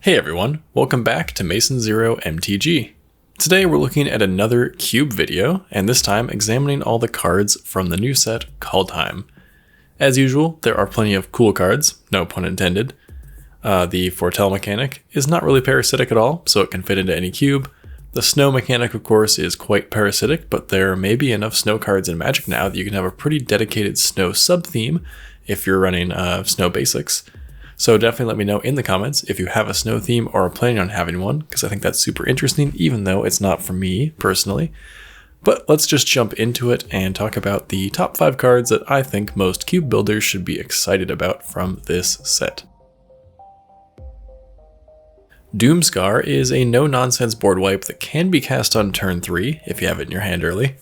Hey everyone, welcome back to Masonzero MTG. Today we're looking at another cube video, and this time examining all the cards from the new set, Kaldheim. As usual, there are plenty of cool cards, no pun intended. The foretell mechanic is not really parasitic at all, so it can fit into any cube. The snow mechanic, of course, is quite parasitic, but there may be enough snow cards in Magic now that you can have a pretty dedicated snow sub-theme if you're running snow basics. So definitely let me know in the comments if you have a snow theme or are planning on having one, because I think that's super interesting, even though it's not for me personally. But let's just jump into it and talk about the top 5 cards that I think most cube builders should be excited about from this set. Doomscar is a no-nonsense board wipe that can be cast on turn 3 if you have it in your hand early.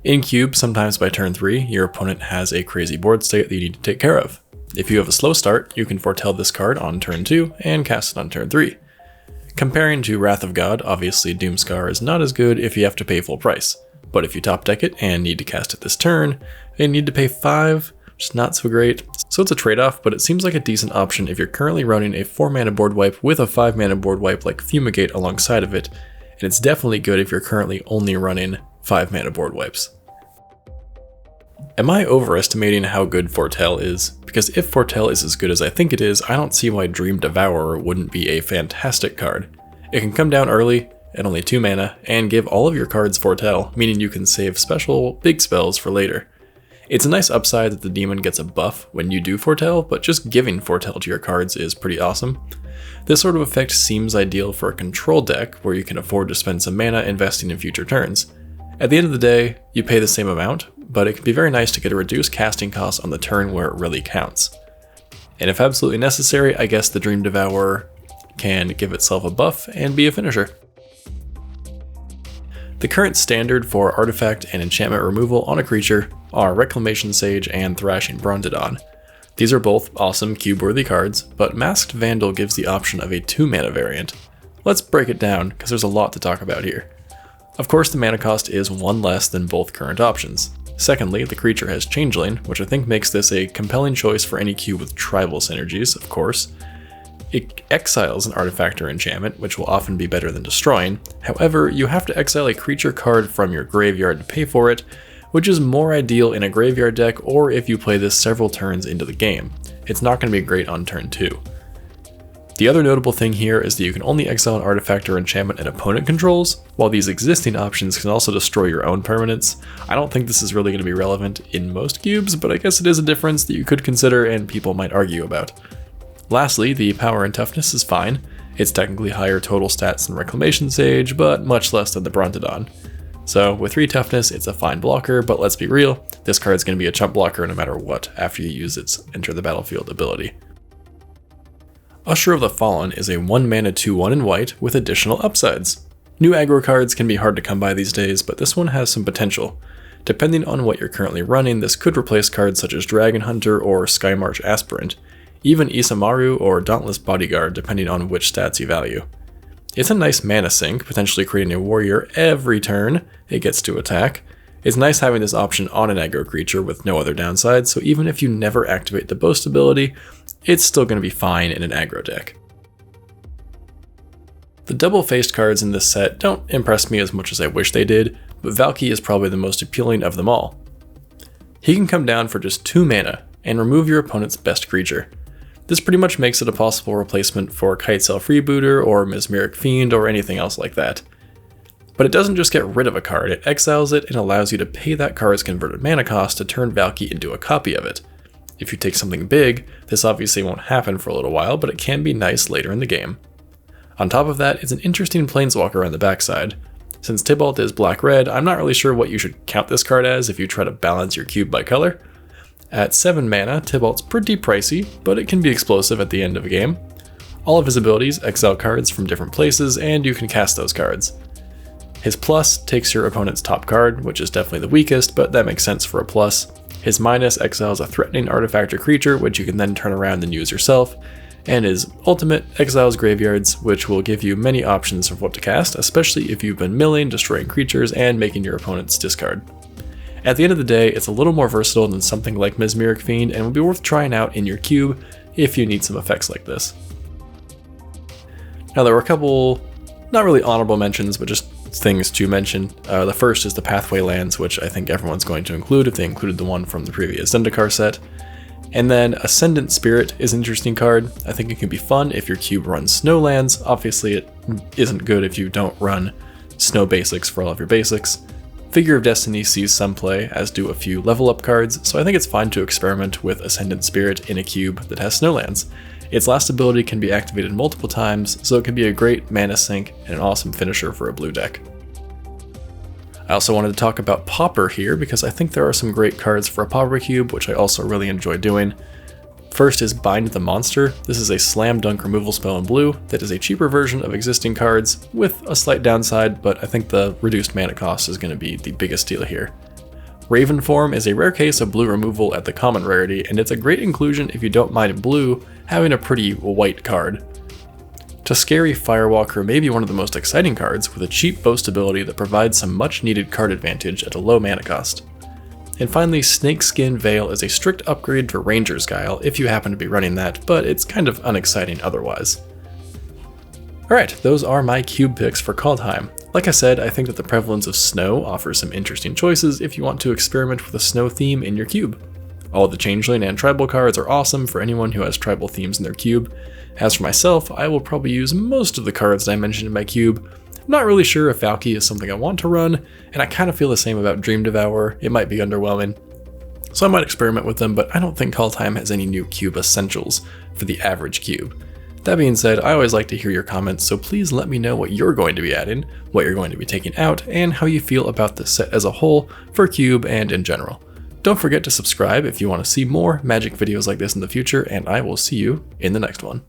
In cube, sometimes by turn 3, your opponent has a crazy board state that you need to take care of. If you have a slow start, you can foretell this card on turn 2 and cast it on turn 3. Comparing to Wrath of God, obviously Doomscar is not as good if you have to pay full price, but if you top deck it and need to cast it this turn, you need to pay 5, which is not so great. So it's a trade-off, but it seems like a decent option if you're currently running a 4-mana board wipe with a 5-mana board wipe like Fumigate alongside of it, and it's definitely good if you're currently only running 5-mana board wipes. Am I overestimating how good Foretell is? Because if Foretell is as good as I think it is, I don't see why Dream Devourer wouldn't be a fantastic card. It can come down early, at only 2 mana, and give all of your cards Foretell, meaning you can save special big spells for later. It's a nice upside that the demon gets a buff when you do Foretell, but just giving Foretell to your cards is pretty awesome. This sort of effect seems ideal for a control deck where you can afford to spend some mana investing in future turns. At the end of the day, you pay the same amount, but it can be very nice to get a reduced casting cost on the turn where it really counts. And if absolutely necessary, I guess the Dream Devourer can give itself a buff and be a finisher. The current standard for artifact and enchantment removal on a creature are Reclamation Sage and Thrashing Brontodon. These are both awesome cube-worthy cards, but Masked Vandal gives the option of a 2-mana variant. Let's break it down, because there's a lot to talk about here. Of course, the mana cost is 1 less than both current options. Secondly, the creature has Changeling, which I think makes this a compelling choice for any cube with tribal synergies, of course. It exiles an artifact or enchantment, which will often be better than destroying. However, you have to exile a creature card from your graveyard to pay for it, which is more ideal in a graveyard deck or if you play this several turns into the game. It's not going to be great on turn 2. The other notable thing here is that you can only exile an artifact or enchantment an opponent controls, while these existing options can also destroy your own permanents. I don't think this is really going to be relevant in most cubes, but I guess it is a difference that you could consider and people might argue about. Lastly, the power and toughness is fine. It's technically higher total stats than Reclamation Sage, but much less than the Brontodon. So with 3 toughness, it's a fine blocker, but let's be real, this card's going to be a chump blocker no matter what after you use its Enter the Battlefield ability. Usher of the Fallen is a 1-mana 2/1 in white with additional upsides. New aggro cards can be hard to come by these days, but this one has some potential. Depending on what you're currently running, this could replace cards such as Dragon Hunter or Skymarch Aspirant, even Isamaru or Dauntless Bodyguard depending on which stats you value. It's a nice mana sink, potentially creating a warrior every turn it gets to attack. It's nice having this option on an aggro creature with no other downsides, so even if you never activate the Boast ability, it's still going to be fine in an aggro deck. The double-faced cards in this set don't impress me as much as I wish they did, but Valki is probably the most appealing of them all. He can come down for just 2 mana and remove your opponent's best creature. This pretty much makes it a possible replacement for Kitesail Freebooter or Mesmeric Fiend or anything else like that. But it doesn't just get rid of a card, it exiles it and allows you to pay that card's converted mana cost to turn Valki into a copy of it. If you take something big, this obviously won't happen for a little while, but it can be nice later in the game. On top of that, it's an interesting planeswalker on the backside. Since Tibalt is black-red, I'm not really sure what you should count this card as if you try to balance your cube by color. At 7 mana, Tibalt's pretty pricey, but it can be explosive at the end of a game. All of his abilities exile cards from different places, and you can cast those cards. His plus takes your opponent's top card, which is definitely the weakest, but that makes sense for a plus. His minus exiles a threatening artifact or creature, which you can then turn around and use yourself. And his ultimate exiles graveyards, which will give you many options of what to cast, especially if you've been milling, destroying creatures, and making your opponents discard. At the end of the day, it's a little more versatile than something like Mesmeric Fiend and would be worth trying out in your cube if you need some effects like this. Now there were a couple, not really honorable mentions, but just things to mention. The first is the Pathway lands, which I think everyone's going to include if they included the one from the previous Zendikar set. And then Ascendant Spirit is an interesting card. I think it can be fun if your cube runs snow lands. Obviously it isn't good if you don't run snow basics for all of your basics. Figure of Destiny sees some play, as do a few level up cards, so I think it's fine to experiment with Ascendant Spirit in a cube that has snow lands. Its last ability can be activated multiple times, so it can be a great mana sink and an awesome finisher for a blue deck. I also wanted to talk about Pauper here because I think there are some great cards for a Pauper cube, which I also really enjoy doing. First is Bind the Monster. This is a slam dunk removal spell in blue that is a cheaper version of existing cards with a slight downside, but I think the reduced mana cost is going to be the biggest deal here. Raven Form is a rare case of blue removal at the common rarity, and it's a great inclusion if you don't mind blue having a pretty white card. Tuscary Firewalker may be one of the most exciting cards with a cheap boast ability that provides some much needed card advantage at a low mana cost. And finally, Snakeskin Veil is a strict upgrade to Ranger's Guile if you happen to be running that, but it's kind of unexciting otherwise. Alright, those are my cube picks for Kaldheim. Like I said, I think that the prevalence of snow offers some interesting choices if you want to experiment with a snow theme in your cube. All the Changeling and Tribal cards are awesome for anyone who has tribal themes in their cube. As for myself, I will probably use most of the cards that I mentioned in my cube. I'm not really sure if Valki is something I want to run, and I kind of feel the same about Dream Devourer. It might be underwhelming, so I might experiment with them, but I don't think Kaldheim has any new cube essentials for the average cube. That being said, I always like to hear your comments, so please let me know what you're going to be adding, what you're going to be taking out, and how you feel about the set as a whole for cube and in general. Don't forget to subscribe if you want to see more Magic videos like this in the future, and I will see you in the next one.